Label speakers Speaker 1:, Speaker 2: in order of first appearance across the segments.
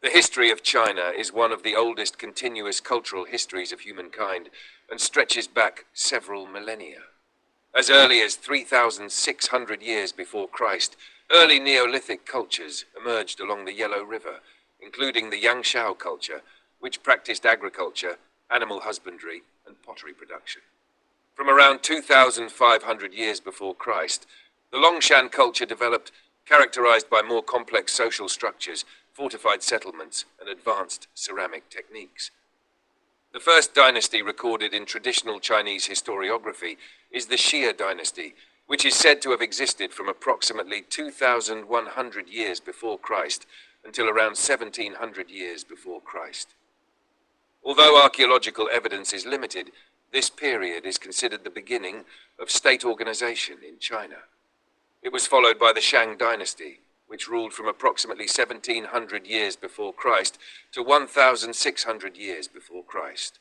Speaker 1: The history of China is one of the oldest continuous cultural histories of humankind and stretches back several millennia. As early as 3,600 years before Christ, early Neolithic cultures emerged along the Yellow River, including the Yangshao culture, which practiced agriculture, animal husbandry, and pottery production. From around 2,500 years before Christ, the Longshan culture developed, characterized by more complex social structures, fortified settlements, and advanced ceramic techniques. The first dynasty recorded in traditional Chinese historiography is the Xia dynasty, which is said to have existed from approximately 2,100 years before Christ until around 1,700 years before Christ. Although archaeological evidence is limited, this period is considered the beginning of state organization in China. It was followed by the Shang dynasty, which ruled from approximately 1,700 years before Christ to 1,600 years before Christ.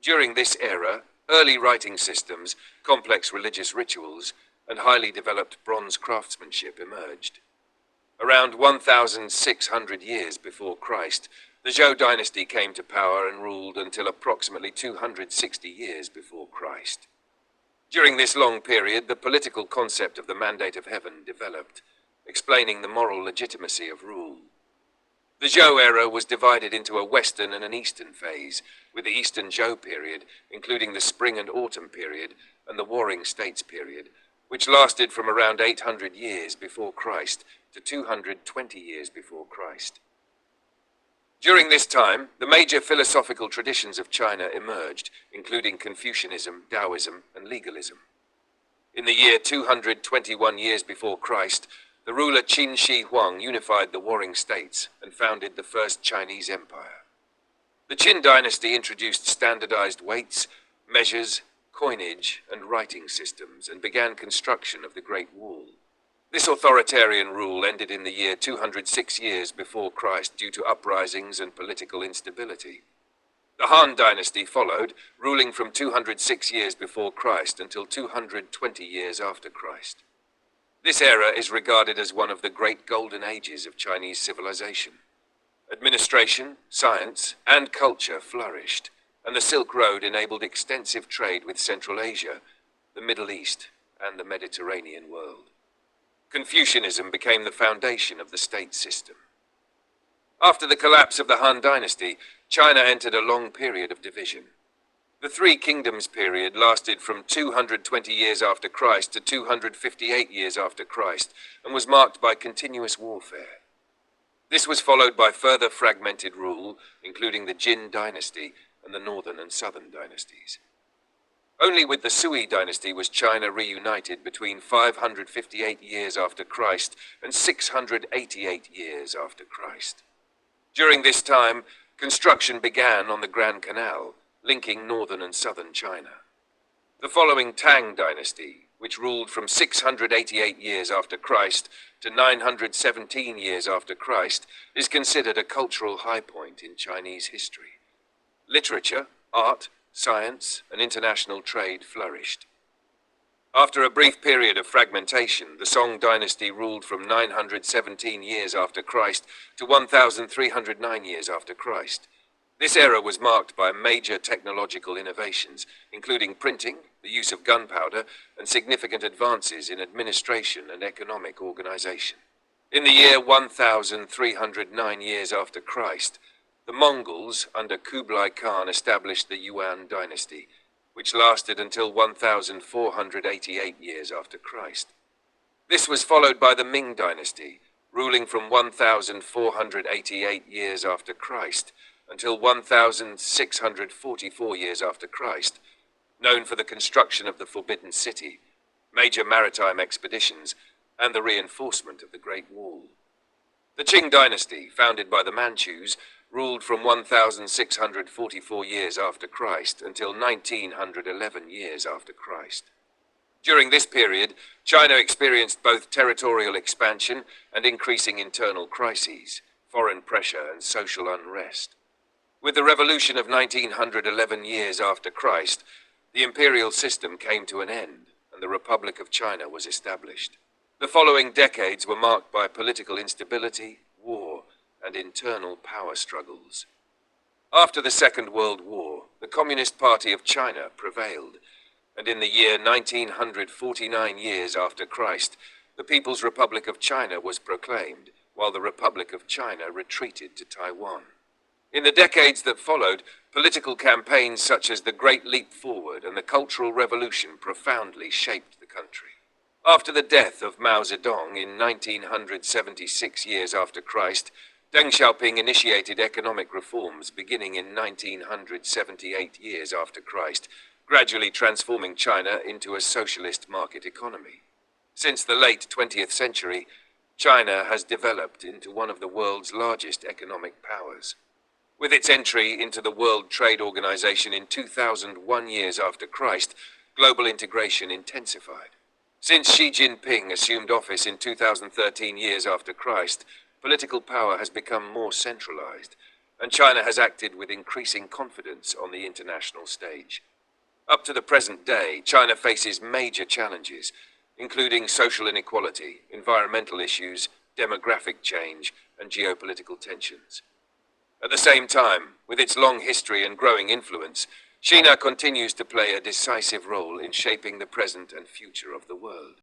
Speaker 1: During this era, early writing systems, complex religious rituals, and highly developed bronze craftsmanship emerged. Around 1,600 years before Christ, the Zhou dynasty came to power and ruled until approximately 260 years before Christ. During this long period, the political concept of the Mandate of Heaven developed, explaining the moral legitimacy of rule. The Zhou era was divided into a Western and an Eastern phase, with the Eastern Zhou period, including the Spring and Autumn period, and the Warring States period, which lasted from around 800 years before Christ to 220 years before Christ. During this time, the major philosophical traditions of China emerged, including Confucianism, Taoism, and legalism. In the year 221 years before Christ, the ruler Qin Shi Huang unified the Warring States and founded the First Chinese Empire. The Qin dynasty introduced standardized weights, measures, coinage, and writing systems and began construction of the Great Wall. This authoritarian rule ended in the year 206 years before Christ due to uprisings and political instability. The Han dynasty followed, ruling from 206 years before Christ until 220 years after Christ. This era is regarded as one of the great golden ages of Chinese civilization. Administration, science, and culture flourished, and the Silk Road enabled extensive trade with Central Asia, the Middle East, and the Mediterranean world. Confucianism became the foundation of the state system. After the collapse of the Han dynasty, China entered a long period of division. The Three Kingdoms period lasted from 220 years after Christ to 258 years after Christ and was marked by continuous warfare. This was followed by further fragmented rule, including the Jin dynasty and the northern and southern dynasties. Only with the Sui dynasty was China reunited between 558 years after Christ and 688 years after Christ. During this time, construction began on the Grand Canal, linking northern and southern China. The following Tang dynasty, which ruled from 688 years after Christ to 917 years after Christ, is considered a cultural high point in Chinese history. Literature, art, science, and international trade flourished. After a brief period of fragmentation, the Song dynasty ruled from 917 years after Christ to 1,309 years after Christ. This era was marked by major technological innovations, including printing, the use of gunpowder, and significant advances in administration and economic organization. In the year 1,309 years after Christ, the Mongols under Kublai Khan established the Yuan dynasty, which lasted until 1,488 years after Christ. This was followed by the Ming dynasty, ruling from 1,488 years after Christ until 1,644 years after Christ, known for the construction of the Forbidden City, major maritime expeditions, and the reinforcement of the Great Wall. The Qing dynasty, founded by the Manchus, ruled from 1,644 years after Christ until 1,911 years after Christ. During this period, China experienced both territorial expansion and increasing internal crises, foreign pressure, and social unrest. With the revolution of 1911 years after Christ, the imperial system came to an end, and the Republic of China was established. The following decades were marked by political instability, war, and internal power struggles. After the Second World War, the Communist Party of China prevailed, and in the year 1949 years after Christ, the People's Republic of China was proclaimed, while the Republic of China retreated to Taiwan. In the decades that followed, political campaigns such as the Great Leap Forward and the Cultural Revolution profoundly shaped the country. After the death of Mao Zedong in 1976 years after Christ, Deng Xiaoping initiated economic reforms beginning in 1978 years after Christ, gradually transforming China into a socialist market economy. Since the late 20th century, China has developed into one of the world's largest economic powers. With its entry into the World Trade Organization in 2001 years after Christ, global integration intensified. Since Xi Jinping assumed office in 2013 years after Christ, political power has become more centralized, and China has acted with increasing confidence on the international stage. Up to the present day, China faces major challenges, including social inequality, environmental issues, demographic change, and geopolitical tensions. At the same time, with its long history and growing influence, China continues to play a decisive role in shaping the present and future of the world.